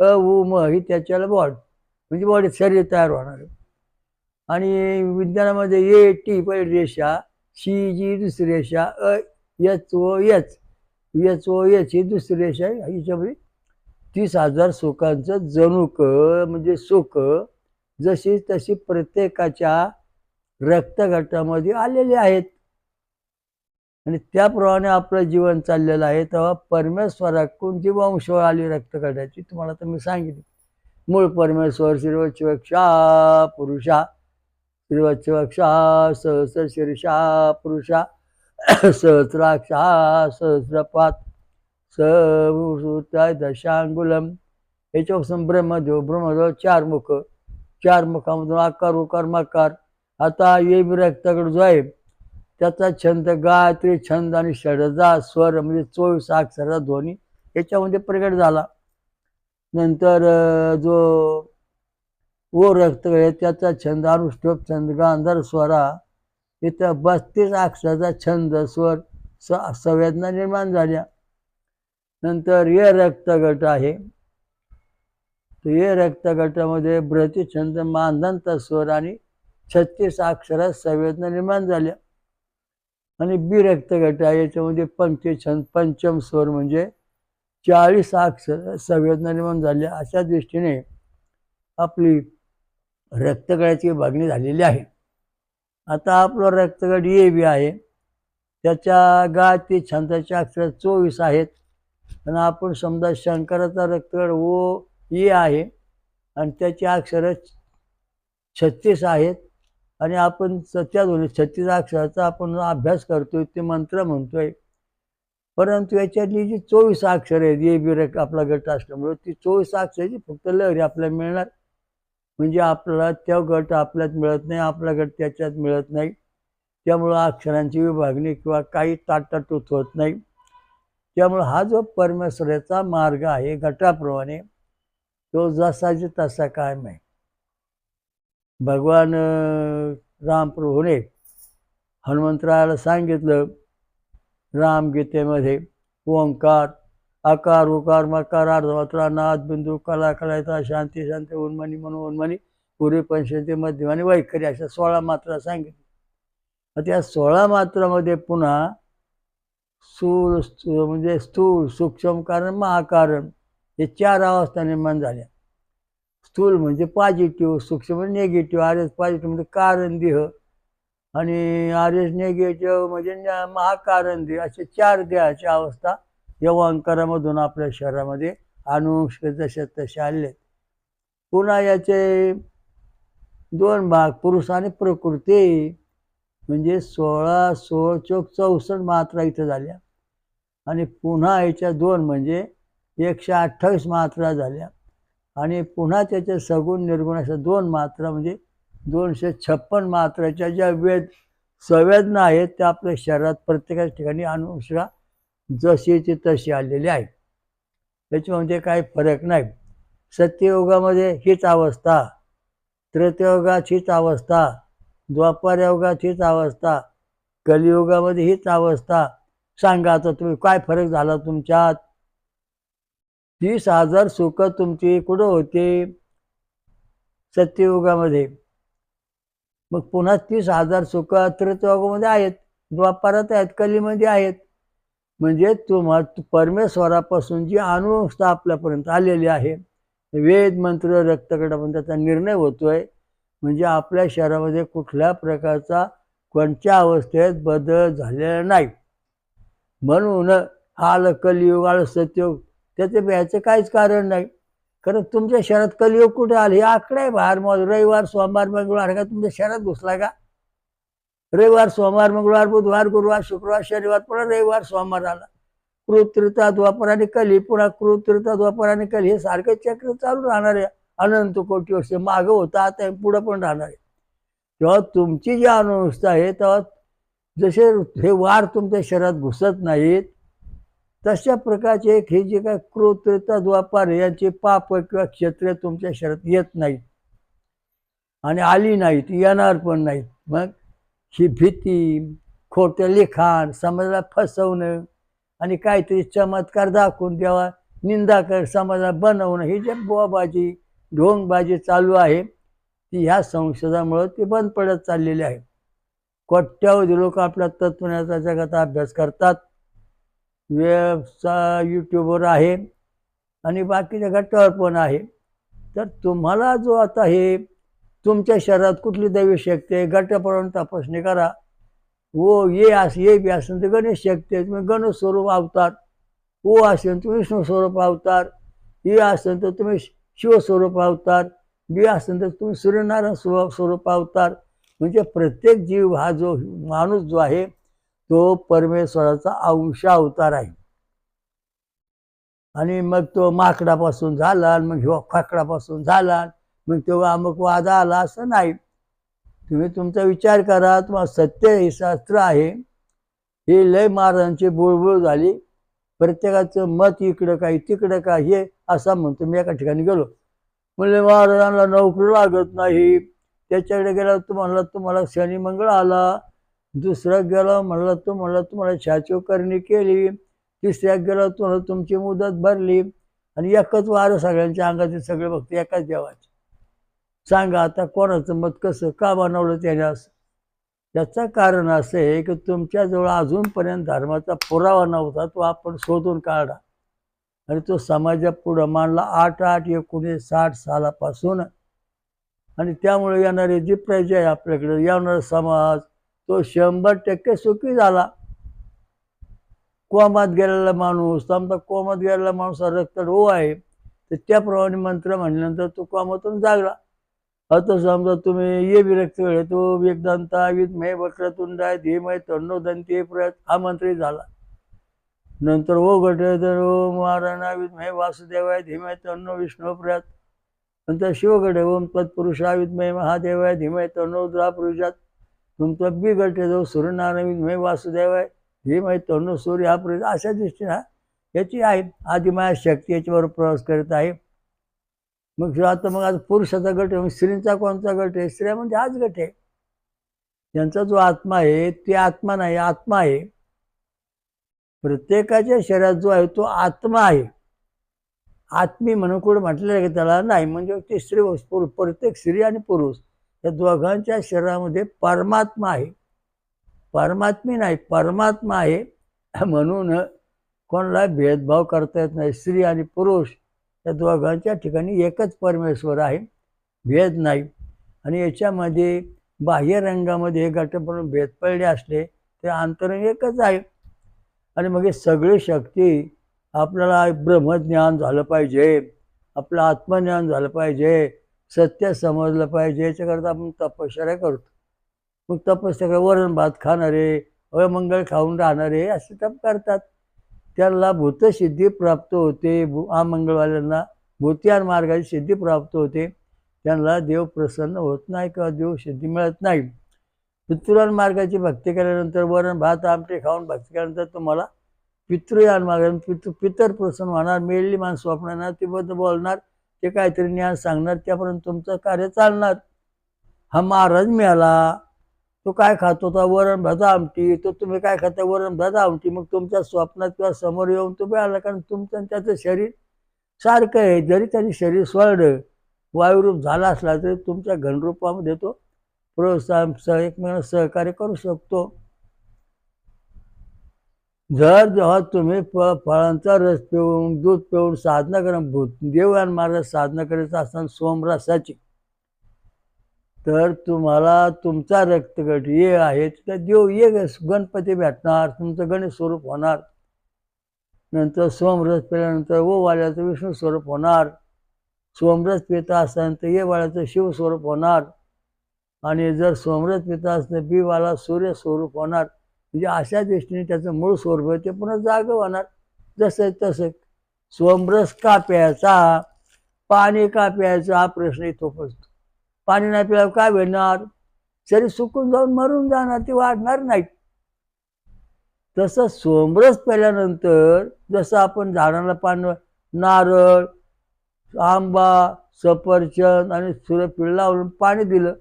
अ उ म ही त्याच्याला बॉड, म्हणजे बॉडी शरीर तयार होणार. आणि विज्ञानामध्ये ए टी पहिली रेषा, शी जी दुसरी रेषा, अ H O H, H O H ही दुसरी रेषा. हिच्यामध्ये 30,000 सुखांचं जणूक म्हणजे सुख जशी तशी प्रत्येकाच्या रक्तगटामध्ये आलेले आहेत. आणि त्याप्रमाणे आपलं जीवन चाललेलं आहे. तेव्हा परमेश्वराकडून जी वंशावळ आली रक्तगटाची तुम्हाला तर मी सांगितली. मूळ परमेश्वर श्रीवत्सवक्षा पुरुषा, श्रीवत्सवक्षा सहस्रशीर्षा पुरुषा, सहस्राक्षा सहस्रपात सवृत्ताय दशांगुलम. याच्यापासून ब्रह्मदेव 4 मुख, 4 मुखामधून आकार उकार मकार. आता ये रक्तगट जो आहे त्याचा छंद गायत्री छंद आणि षडजा स्वर म्हणजे 24 अक्षराचा ध्वनी याच्यामध्ये प्रकट झाला. नंतर जो ओ रक्त आहे त्याचा छंद अनुष्टुप छंद गांधार स्वरा, इथं 32 अक्षराचा छंद स्वर संवेदना निर्माण झाल्या. नंतर ये रक्तगट आहे, तर ये रक्तगटामध्ये ब्रती छंद मांदंत स्वर आणि 36 अक्षरात संवेदना निर्माण झाल्या. आणि बी रक्तगट आहे, याच्यामध्ये पंक्ती छंद पंचम स्वर म्हणजे 40 अक्षर संवेदना निर्माण झाल्या. अशा दृष्टीने आपली रक्तगटाची विभागणी झालेली आहे. आता आपलं रक्तगट ए बी आहे, त्याच्या गाती छंदाचे अक्षर 24 आहेत. आणि आपण समजा शंकराचा रक्तगट ओ ए आहे आणि त्याची अक्षरं 36 आहेत. आणि आपण त्या दोन्ही 36 अक्षराचा आपण अभ्यास करतोय, ते मंत्र म्हणतोय. परंतु याच्यातली जी 24 अक्षर आहेत, ए बी आपला गट असल्यामुळे ती 24 अक्षराची फक्त लहरी आपल्याला मिळणार. म्हणजे आपल्याला त्या गट आपल्यात मिळत नाही, आपला गट त्याच्यात मिळत नाही. त्यामुळं अक्षरांची विभागणी किंवा काही ताटातूट होत नाही. त्यामुळं हा जो परमेश्वराचा मार्ग आहे गटाप्रमाणे, तो जसाची तसा कायम आहे. भगवान रामप्रभूने हनुमंतरायाला सांगितलं रामगीतेमध्ये, ओंकार आकार उकार मकार अर्धमात्रा नाद बिंदू कला कलायता शांती शांती उन्मनी म्हणून उन्मनी पूर्वी पंचशती मध्यमानी वैखरी अशा 16 मात्रा सांगितल्या. त्या 16 मात्रामध्ये पुन्हा म्हणजे स्थूल सूक्ष्म कारण महाकारण हे 4 अवस्था निर्माण झाल्या. स्थूल म्हणजे पॉझिटिव्ह, सूक्ष्म म्हणजे निगेटिव्ह, आर्यस पॉझिटिव्ह म्हणजे कारण देह आणि आर्यस निगेटिव्ह म्हणजे महाकारण देह, असे 4 देहाची अवस्था या ओंकारामधून आपल्या शरीरामध्ये अनुष्क जसे तसे आले. पुन्हा याचे 2 भाग, पुरुष आणि प्रकृती, म्हणजे 16 16 चौक 64 मात्रा इथं झाल्या. आणि पुन्हा याच्या 2 म्हणजे 128 मात्रा झाल्या. आणि पुन्हा त्याच्या सगुण निर्गुण अशा 2 मात्रा म्हणजे 256 मात्राच्या ज्या संवेदना आहेत त्या आपल्या शरीरात प्रत्येकाच ठिकाणी अनुष्का जशीची तशी आलेली आहे. त्याच्यामध्ये काही फरक नाही. सत्ययुगामध्ये हीच अवस्था, त्रेतायुगात हीच अवस्था, द्वापार युगात हीच अवस्था, कलियुगामध्ये हीच अवस्था. सांगा आता तुम्ही काय फरक झाला तुमच्यात? 30,000 सुख तुमची कुठं होते? सत्ययुगामध्ये. मग पुन्हा 30,000 सुख त्रेतायुगामध्ये आहेत, द्वापारात आहेत, कलीमध्ये आहेत. म्हणजे परमेश्वरापासून जी अनुष्ठा आपल्यापर्यंत आलेली आहे, वेद मंत्र रक्तगटापर्यंत त्याचा निर्णय होतोय. म्हणजे आपल्या शरीरामध्ये कुठल्या प्रकारचा कोणत्या अवस्थेत बदल झालेला नाही. म्हणून आलं कलियुग आलं सत्ययुग, त्याचे याचं काहीच कारण नाही. कारण तुमच्या शरीरात कलियुग कुठे आले? हे आकडे आहे बाहेर. मग रविवार सोमवार मंगळवार का तुमच्या शरीरात घुसला का? रविवार सोमवार मंगळवार बुधवार गुरुवार शुक्रवार शनिवार, पुन्हा रविवार सोमवार आला. कृत्रिता द्वापर आणि कली, पुन्हा कृत्रिता द्वापर आणि कली, हे सारखं चक्र चालू राहणार आहे अनंत कोटी वर्ष. मागं होतं, आता पुढं पण राहणार आहे. तेव्हा तुमची जी अवस्था आहे तेव्हा जसे हे वार तुमच्या शरीरात घुसत नाहीत, तशा प्रकारचे हे जे काय कृत्रिता द्वापार यांचे पाप किंवा क्षेत्रे तुमच्या शरीरात येत नाहीत आणि आली नाहीत, येणार पण नाहीत. मग ही भीती, खोटं लिखाण, समाजाला फसवणं आणि काहीतरी चमत्कार दाखवून द्यावा, निंदा कर समाजाला बनवणं, ही जे बोबाजी ढोंगबाजी चालू आहे ती ह्या संशोधनामुळे ती बंद पडत चाललेली आहे. कोट्यावधी लोक आपल्या तत्वज्ञानाचा जगात अभ्यास करतात, यूट्यूबवर आहे आणि बाकीच्या गटावर पण आहे. तर तुम्हाला जो आता हे तुमच्या शरीरात कुठली दैवी शक्ती आहे गटाप्रमाणे तपासणी करा. ये बी असेल तर गणेश शक्ती आहे, तुम्ही गणेश स्वरूप अवतार. ओ असेल तर विष्णू स्वरूप अवतार. ये असेल तर तुम्ही शिवस्वरूप अवतार. बी असेल तर तुम्ही सूर्यनारायण स्वरूप अवतार. म्हणजे प्रत्येक जीव हा जो माणूस जो आहे तो परमेश्वराचा अंश अवतार आहे. आणि मग तो माकडापासून झाला, मग ह्यो खाकडापासून झाला, मग तेव्हा अमुक वादा आला, असं नाही. तुम्ही तुमचा विचार करा. तुम्हाला सत्य हे शास्त्र आहे, हे लय महाराजांची बुळबुळ झाली. प्रत्येकाचं मत इकडं काय तिकडं काय हे असं म्हणतो. मी एका ठिकाणी गेलो, म्हणले महाराजांना नोकरी लागत नाही. त्याच्याकडे गेला तो म्हणला तुम्हाला शनी मंगळ आला. दुसरं गेला म्हणला तो म्हणला तुम्हाला छाचोकरणी केली. तिसऱ्या गेला तुम्हाला तुमची मुदत भरली. आणि एकच वारं सगळ्यांच्या अंगाचे सगळे भक्त एकाच देवाचे. सांगा आता कोणाचं मत कसं का बनवलं त्याने असं? त्याचं कारण असं आहे की तुमच्याजवळ अजूनपर्यंत धर्माचा पुरावा नव्हता, तो आपण शोधून काढा. आणि तो समाजापुढं मांडला 8/8/1960 सालापासून. आणि त्यामुळे येणारी जी प्रजा आहे आपल्याकडे, येणारा समाज तो 100% सुखी झाला. कोमात गेलेला माणूस, समजा कोमात गेलेला माणूस रक्त हो आहे, तर त्याप्रमाणे मंत्र म्हणल्यानंतर तो कोमातून जागला. आता समजा तुम्ही ये विरक्त वेळ तो वेगदंता विद्महे वक्रतुंडाय धीमहि तन्नो दंती प्रयत हा मंत्रही झाला. नंतर ओ घटे तर ओम नारायणा विद्महे वासुदेवाय धीमहि तन्नो विष्णू प्रयत. नंतर शिवगडे ओम तत्पुरुषा विद्महे महादेवाय धीमहि तन्नो रुद्रा प्रयुज्यात. तुमचा बी गटे जो सूर्यनारायण विद्महे वासुदेवाय धीमहि तन्नो सूर्य हा प्रयुज्यात. अशा दृष्टीने याची आहे आदिमाया शक्ती याच्यावर प्रवास करत आहे. मग आता पुरुषाचा गट आहे, मग स्त्रींचा कोणता गट आहे? स्त्रिया म्हणजे हाच गट आहे. त्यांचा जो आत्मा आहे ते आत्मा नाही, आत्मा आहे. प्रत्येकाच्या शरीरात जो आहे तो आत्मा आहे. आत्मी म्हणून कुठं म्हटलेलं आहे की त्याला नाही, म्हणजे ते स्त्री प्रत्येक स्त्री आणि पुरुष या दोघांच्या शरीरामध्ये परमात्मा आहे. परमात्मी नाही, परमात्मा आहे. म्हणून कोणाला भेदभाव करता येत नाही. स्त्री आणि पुरुष या दोघांच्या ठिकाणी एकच परमेश्वर आहे, भेद नाही. आणि याच्यामध्ये बाह्य रंगामध्ये हे गटपणून भेद पडले असले ते अंतरंग एकच आहे. आणि मग हे सगळी शक्ती आपल्याला ब्रह्मज्ञान झालं पाहिजे, आपलं आत्मज्ञान झालं पाहिजे, सत्य समजलं पाहिजे, याच्याकरता आपण तपश्चर्या करतो. मग तपश्चर्या वरण भात खाणारे, अमंगळ खाऊन राहणारे असे तप करतात. त्यांना भूतसिद्धी प्राप्त होते. अमंगळवाल्यांना भूतियान मार्गाची सिद्धी प्राप्त होते. त्यांना देव प्रसन्न होत नाही किंवा देव सिद्धी मिळत नाही. पितृयान मार्गाची भक्ती केल्यानंतर वरण भात आमटे खाऊन भक्ती केल्यानंतर तुम्हाला पितृयान मार्गाने पितर प्रसन्न होणार. मेलेली माणसं स्वप्नाणार, ते बद्दल बोलणार, ते काहीतरी ज्ञान सांगणार, त्यापर्यंत तुमचं कार्य चालणार. हा महाराज मिळाला, तो काय खातो होता? वरण भात आमटी. तो तुम्ही काय खाता? वरण भात आमटी. मग तुमच्या स्वप्नात किंवा समोर येऊन तुम्ही आला, कारण तुमचं त्याचं शरीर सारखं आहे. जरी त्याने शरीर सोडलं, वायुरूप झाला असला तरी तुमच्या घनरूपामध्ये तो प्रोत्साहन एकमेकांना सहकार्य करू शकतो. जर जेव्हा तुम्ही फळांचा रस पिऊन दूध पिऊन साधना करून देवयान मार्गात साधना करायचं असताना सोमरसाची, तर तुम्हाला तुमचा रक्तगट ये आहे त्या देव ये गणपती भेटणार, तुमचं गणेश स्वरूप होणार. नंतर सोमरस पिल्यानंतर ओ वाल्याचं विष्णू स्वरूप होणार. सोमरस पिता असल्यानंतर ये वाल्याचं शिव स्वरूप होणार. आणि जर सोमरस पिता असलं बी वाला सूर्य स्वरूप होणार. म्हणजे अशा दृष्टीने त्याचं मूळ स्वरूप आहे ते पुन्हा जाग होणार. जसं तसं सोमरस का प्यायचा, पाणी का प्यायचं हा प्रश्न इथं उपजतो. पाणी नाही प्यायला काय भेटणार? शरीर सुकून जाऊन मरून जाणार, ते वाढणार नाही. तसं सोमरस प्यायल्यानंतर जसं आपण झाडाला पाणी, नारळ, आंबा, सफरचंद आणि सूर्यफूल लावून पाणी दिलं,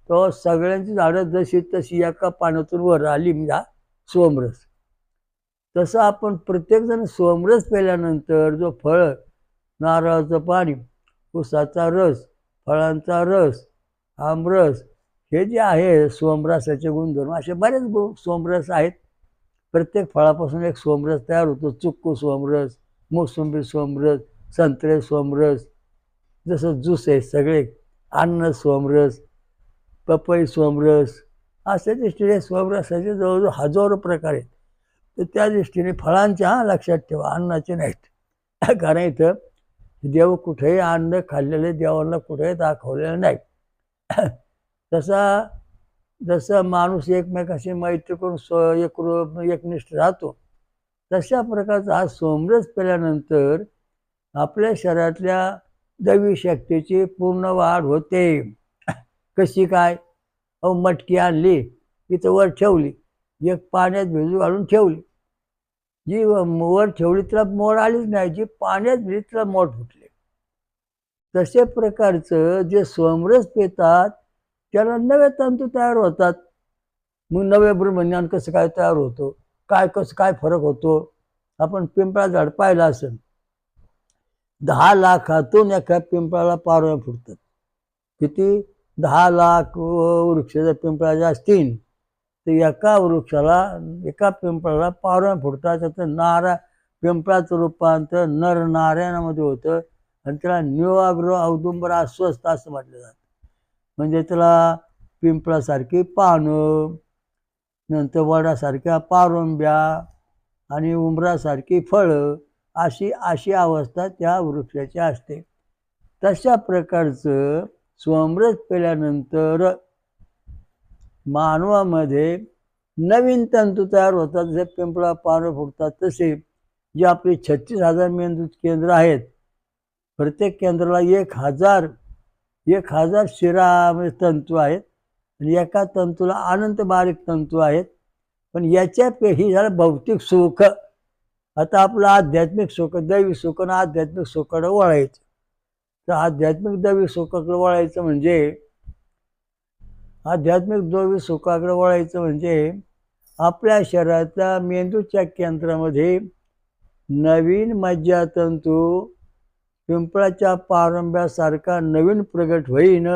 तर सगळ्यांची झाडं जशी तशी एका पाण्यातून वर आली, म्हणजे हा सोमरस. तसं आपण प्रत्येकजण सोमरस प्यायल्यानंतर जो फळ, नारळाचं पाणी, ऊसाचा रस, फळांचा रस, आमरस, हे जे आहे सोमरसाचे गुणधर्म, असे बरेच सोमरस आहेत. प्रत्येक फळापासून एक सोमरस तयार होतो. चिक्कू सोमरस, मोसंबी सोमरस, संत्रे सोमरस, जसं ज्यूस आहे सगळे, अन्न सोमरस, पपई सोमरस, अशा दृष्टीने सोमरसाचे जवळजवळ हजारो प्रकार आहेत. तर त्या दृष्टीने फळांच्या लक्षात ठेवा, अन्नाचे नाहीत. कारण इथं देव कुठेही अन्न खाल्लेले देवाला कुठेही दाखवलेलं नाही. जसं माणूस एकमेकाशी मैत्री करून एकनिष्ठ राहतो, तशा प्रकारचा हा सोमरस पेल्यानंतर आपल्या शरीरातल्या दैवी शक्तीची पूर्ण वाढ होते. कशी काय? मटकी आणली, इथं वर ठेवली, एक पाण्यात भिजू घालून ठेवली. जी वर ठेवली तिला मोड आलीच नाही, जी पाण्यात भिजली तिला मोड फुटले. तशा प्रकारचं जे सोमरस पितात त्याला नवे तंतू तयार होतात. मग नवे ब्रह्मज्ञान कसं काय तयार होतो, कसं काय फरक होतो? आपण पिंपळा झाड पाहिलं असेल, 10 लाखातून एका पिंपळाला पारव्या फुटतात. किती? 10 लाख वृक्ष जर पिंपळाचे असतील तर एका वृक्षाला, एका पिंपळाला पारव्या फुटतात. त्याचं पिंपळाचं रूपांतर नर नारायणामध्ये होतं आणि त्याला निवाग्र औदुंबर अस्वस्थ असं म्हटलं जातं. म्हणजे त्याला पिंपळासारखी पानं, नंतर वडासारख्या पारंब्या आणि उंबरासारखी फळं अशी अशी अवस्था त्या वृक्षाची असते. तशा प्रकारचं सोमरस पेल्यानंतर मानवामध्ये नवीन तंतू तयार होतात. जसे पिंपळा पानं फुटतात तसे जे आपली 36,000 मेंदू केंद्र आहेत, प्रत्येक केंद्राला 1,000 शिरा म्हणजे तंतू आहेत आणि एका तंतूला अनंत बारीक तंतू आहेत. पण याच्यापेक्षा झालं भौतिक सुख. आता आपलं आध्यात्मिक सुख, दैवी सुख आणि आध्यात्मिक सुखाकडे वळायचं. तर आध्यात्मिक दैवी सुखाकडे वळायचं म्हणजे आपल्या शरीराच्या मेंदूच्या केंद्रामध्ये नवीन मज्जातंतू पिंपळाच्या पारंब्यासारखा नवीन प्रगट होईन.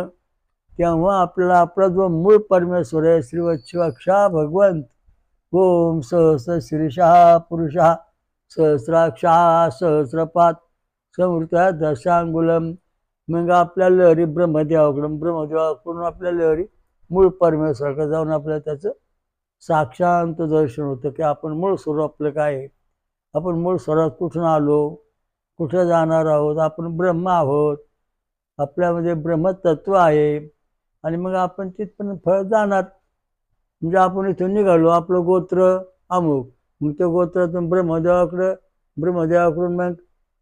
तेव्हा आपल्याला आपला जो मूळ परमेश्वर आहे श्री वच्छिवाक्षा भगवंत ओम सहस्र शीर्षः पुरुषः सहस्राक्षा सहस्रपात समृत्या दशांगुलम, मग आपल्या लहरी ब्रह्मदेवाकडून आपल्या लहरी मूळ परमेश्वराकडे जाऊन आपल्याला त्याचं साक्षांत दर्शन होतं की आपण मूळ स्वरूप आपलं काय आहे, आपण मूळ स्वरूपात कुठून आलो, कुठं जाणार आहोत, आपण ब्रह्म आहोत, आपल्यामध्ये ब्रह्मतत्व आहे. आणि मग आपण तिथपर्यंत फळ जाणार. म्हणजे आपण इथून निघालो, आपलं गोत्र अमुक, मग त्या गोत्रातून ब्रह्मदेवाकडून मग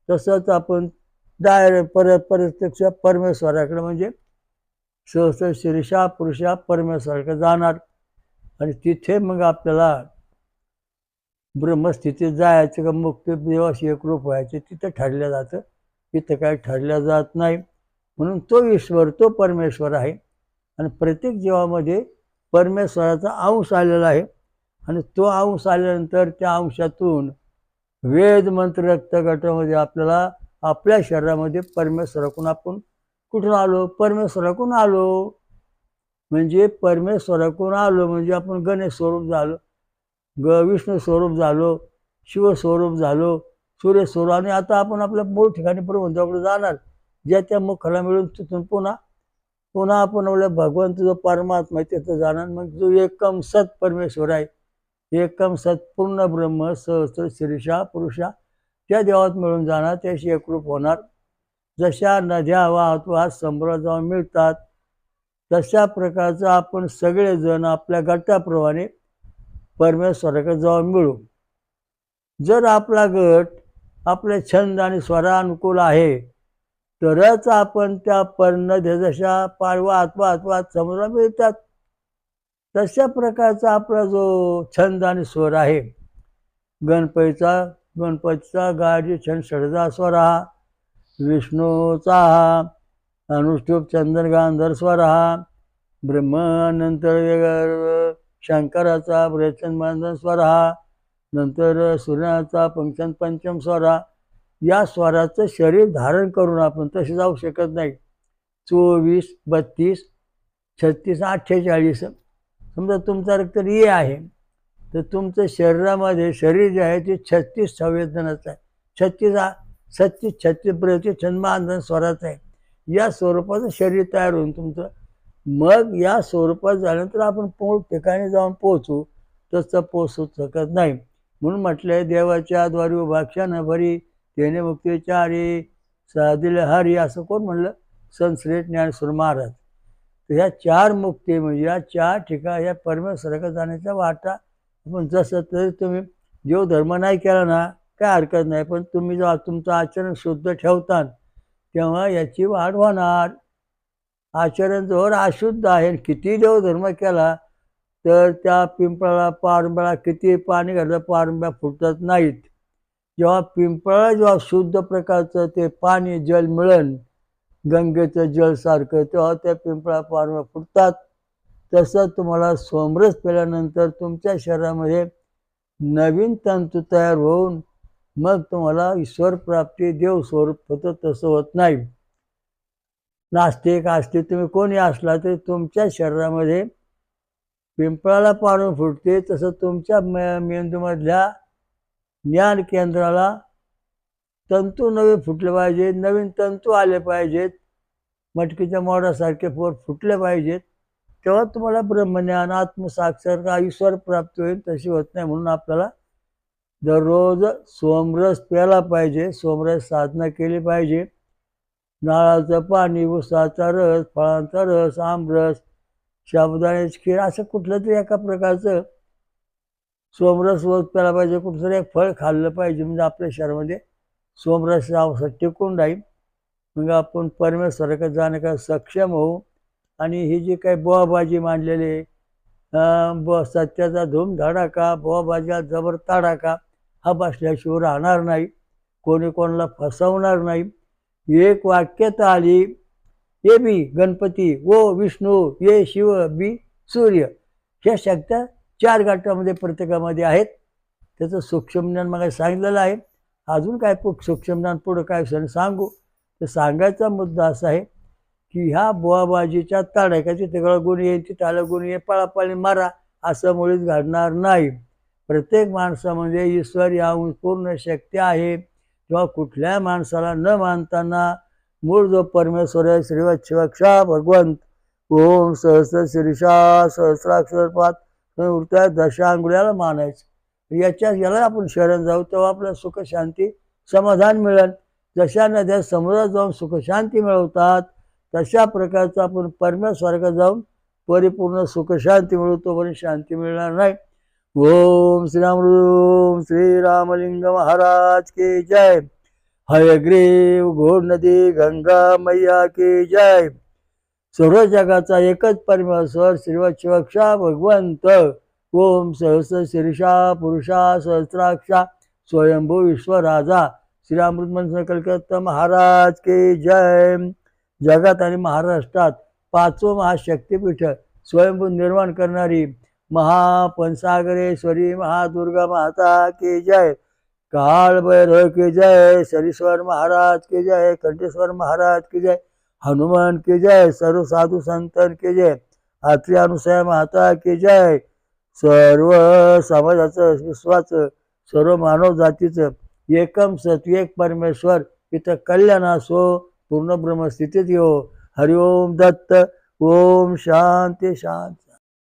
तसंच आपण प्रत्यक्ष परमेश्वराकडे म्हणजे सहस्र शीर्षा पुरुषा परमेश्वराकडे जाणार. आणि तिथे मग आपल्याला ब्रह्मस्थितीत जायचं का मुक्ती देवाशी एकरूप व्हायचे तिथं ठरलं जातं. तिथं काय ठरलं जात नाही. म्हणून तो ईश्वर, तो परमेश्वर आहे आणि प्रत्येक जीवामध्ये परमेश्वराचा अंश आलेला आहे. आणि तो अंश आल्यानंतर त्या अंशातून वेद मंत्र रक्तगटामध्ये आपल्याला आपल्या शरीरामध्ये परमेश्वराकडून आपण कुठून आलो, परमेश्वराकडून आलो. म्हणजे परमेश्वराकडून आलो म्हणजे आपण गणेश स्वरूप झालो, विष्णू स्वरूप झालो, शिवस्वरूप झालो, सूर्य स्वरूप. आणि आता आपण आपल्या मूळ ठिकाणी ब्रह्मदेवाकडे जाणार. ज्या त्या मुखाला मिळून तिथून पुन्हा आपण आपल्या भगवंत जो परमात्मा आहे तिथं जाणार. मग जो एकम सत परमेश्वर आहे, एकम सत पूर्ण ब्रह्म सहस्र शीर्षा पुरुषा त्या देवात मिळून जाणार, त्याशी एकरूप होणार. जशा नद्या वाहत संभ्रमात जाऊन मिळतात तशा प्रकारचं आपण सगळेजण आपल्या गटाप्रमाणे परमेश्वराकडे जाऊन मिळू. जर आपला गट आपले छंद आणि स्वरानुकूल आहे तरच आपण त्या नद्या जशा वाहत समुद्रात मिळतात तशा प्रकारचा आपला जो छंद आणि स्वर आहे, गणपतीचा गाडी छंद षडजा स्वर हा, विष्णूचा अनुष्टुप चंदन गांधर स्वर हा, नंतर शंकराचा ब्रचन स्वर हा, नंतर सूर्याचा पंचम स्वर हा. या स्वराचं शरीर धारण करून आपण तसे जाऊ शकत नाही. 24, 32, 36, 48 समजा तुमचा रक्त ए आहे तर तुमचं शरीरामध्ये शरीर जे आहे ते 36 संवेदनाचं आहे. 36 प्रति छंदमांधन स्वराचं आहे. या स्वरूपाचं शरीर तयार होऊन तुमचं मग या स्वरूपात झाल्यानंतर आपण ठिकाणी जाऊन पोहोचू, तसं पोहोचू शकत नाही. म्हणून म्हटलंय देवाच्या द्वारी उभाक्षानं भरी तेने मुक्तीचारी साधिले हरी, असं कोण म्हणलं? संत श्री ज्ञानेश्वर महाराज. तर ह्या 4 मुक्ती म्हणजे या 4 ठिकाणी या परमेश्वराकडे जाण्याच्या वाटा. आपण जसं तरी तुम्ही देवधर्म नाही केला ना काय हरकत नाही, पण तुम्ही जेव्हा तुमचं आचरण शुद्ध ठेवता तेव्हा याची वाढ होणार. आचरण जवळ अशुद्ध आहे, किती देवधर्म केला तर त्या पिंपळाला पारंब्याला किती पाणी घातलं पारंब्या फुटत नाहीत. जेव्हा शुद्ध प्रकारचं ते पाणी जल मिळेल गंगेचं जल सारखं तेव्हा त्या पिंपळा पारंब्या फुटतात. तसं तुम्हाला सोमरस पेल्यानंतर तुमच्या शरीरामध्ये नवीन तंतू तयार होऊन मग तुम्हाला ईश्वर प्राप्ती देव स्वरूप होतं. तसं होत नाही. नास्तिक आस्तिक तुम्ही कोणी असला तरी तुमच्या शरीरामध्ये पिंपळाला पानं फुटते तसं तुमच्या मेंदूमधल्या ज्ञान केंद्राला तंतू नवे फुटले पाहिजेत, नवीन तंतू आले पाहिजेत, मटकीच्या मोडासारखे पोर फुटले पाहिजेत, तेव्हा तुम्हाला ब्रह्मज्ञान आत्मसाक्षात्कार ईश्वर प्राप्ती होईल. तशी होत नाही. म्हणून आपल्याला दररोज सोमरस प्यायला पाहिजे, सोमरस साधना केली पाहिजे. नारळाचं पाणी, उसाचा रस, फळांचा रस, आमरस, साबुदाण्याची खीर, असं कुठलं तरी एका प्रकारचं सोमरस रोज प्यायला पाहिजे. कुठलं तरी एक फळ खाल्लं पाहिजे, म्हणजे आपल्या शरीरामध्ये सोमरस औषध टिकून राहील. मग आपण परमेश्वराकडे जाण्याकडे सक्षम होऊ. आणि ही जी काही बोवाबाजी मांडलेली सत्याचा धूम धडाका, बोवाबाजीला जबर ताडाका, हा बसल्याशिवाय राहणार नाही. कोणी कोणाला फसवणार नाही. एक वाक्यता आली, ये बी गणपती, वो विष्णू, ये शिव, बी सूर्य, ह्या शक्त्या 4 गाठामध्ये प्रत्येकामध्ये आहेत. त्याचं सूक्ष्मज्ञान मग सांगितलेलं आहे. अजून काय सूक्ष्मज्ञान पुढं काय सांगू. तर सांगायचा मुद्दा असा आहे की ह्या बोवाबाजीच्या ताडायकाची तिकडं गुण येईल, तिथं आलं गुण ये, पळापळी मारा, असं मुळीच घडणार नाही. प्रत्येक माणसामध्ये ईश्वर या पूर्ण शक्ती आहे. तेव्हा कुठल्या माणसाला न मानताना मूळ जो परमेश्वर आहे, श्रीवत शिवक्षा भगवंत, ओम सहस्र शीर्षा सहस्राक्षरपात वृत्या दशांगुळ्याला मानायचं. याला आपण शरण जाऊ, तेव्हा आपल्याला सुख शांती समाधान मिळेल. जशा नद्या समुद्रात जाऊन सुख शांती मिळवतात, तशा प्रकारचं आपण परमेश्वराकडे जाऊन परिपूर्ण सुख शांती मिळवतो. तोपर्यंत शांती मिळणार नाही. ओम श्रीरामलिंग महाराज की जय. हयग्रीव घोड नदी गंगा मैया की जय. सर्व जगाचा एकच परमेश्वर श्रीवत शिवक्षा भगवंत, ओम सहस्र शीर्षा पुरुषा सहस्राक्षा स्वयंभू विश्वराजा श्रीरामृतमंत्र कलकत्ता महाराज की जय. जगात आणि महाराष्ट्रात 5वं महाशक्तिपीठ स्वयंभू निर्माण करणारी महापंसागरेश्वरी महादुर्गा माता की जय. काल भैरव की जय. शरीश्वर महाराज की जय. कंठेश्वर महाराज की जय. हनुमान की जय. सर्व साधू संतन की जय. आत्री अनुसया माता की जय. सर्व समाजाचं, विश्वाचं, सर्व मानव जातीचं एकम सत्व एक परमेश्वर इथं कल्याण असो, पूर्ण ब्रह्मस्थितीत येऊ. हरिओम दत्त. ओम शांती शांती.